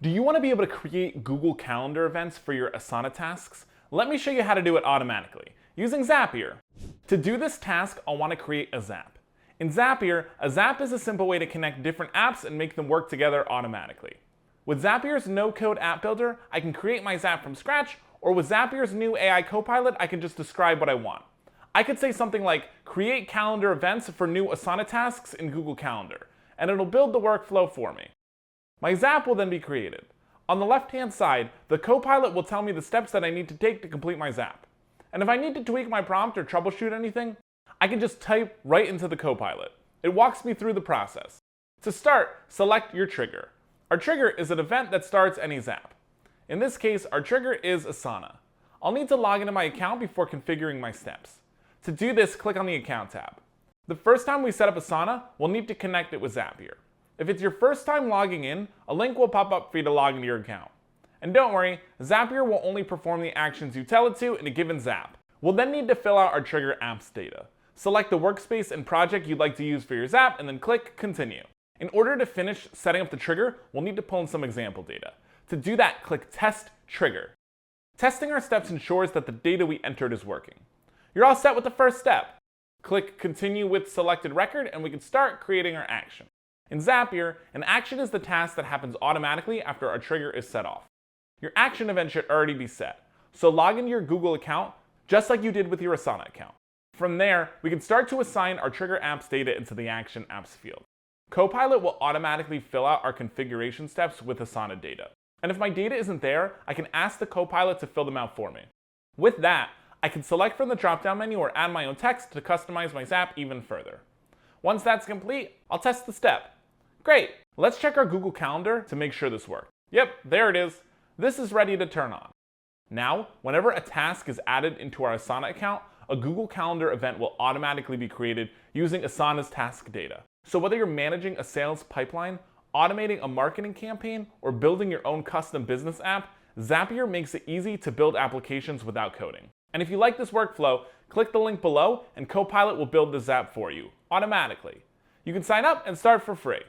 Do you want to be able to create Google Calendar events for your Asana tasks? Let me show you how to do it automatically, using Zapier. To do this task, I'll want to create a Zap. In Zapier, a Zap is a simple way to connect different apps and make them work together automatically. With Zapier's no-code app builder, I can create my Zap from scratch, or with Zapier's new AI Copilot, I can just describe what I want. I could say something like, create calendar events for new Asana tasks in Google Calendar, and it'll build the workflow for me. My Zap will then be created. On the left-hand side, the Copilot will tell me the steps that I need to take to complete my Zap. And if I need to tweak my prompt or troubleshoot anything, I can just type right into the Copilot. It walks me through the process. To start, select your trigger. Our trigger is an event that starts any Zap. In this case, our trigger is Asana. I'll need to log into my account before configuring my steps. To do this, click on the Account tab. The first time we set up Asana, we'll need to connect it with Zapier. If it's your first time logging in, a link will pop up for you to log into your account. And don't worry, Zapier will only perform the actions you tell it to in a given Zap. We'll then need to fill out our trigger apps data. Select the workspace and project you'd like to use for your Zap and then click Continue. In order to finish setting up the trigger, we'll need to pull in some example data. To do that, click Test Trigger. Testing our steps ensures that the data we entered is working. You're all set with the first step. Click Continue with Selected Record and we can start creating our action. In Zapier, an action is the task that happens automatically after our trigger is set off. Your action event should already be set, so log into your Google account just like you did with your Asana account. From there, we can start to assign our trigger apps data into the Action Apps field. Copilot will automatically fill out our configuration steps with Asana data. And if my data isn't there, I can ask the Copilot to fill them out for me. With that, I can select from the drop-down menu or add my own text to customize my Zap even further. Once that's complete, I'll test the step. Great! Let's check our Google Calendar to make sure this works. Yep, there it is. This is ready to turn on. Now, whenever a task is added into our Asana account, a Google Calendar event will automatically be created using Asana's task data. So whether you're managing a sales pipeline, automating a marketing campaign, or building your own custom business app, Zapier makes it easy to build applications without coding. And if you like this workflow, click the link below and Copilot will build the Zap for you, automatically. You can sign up and start for free.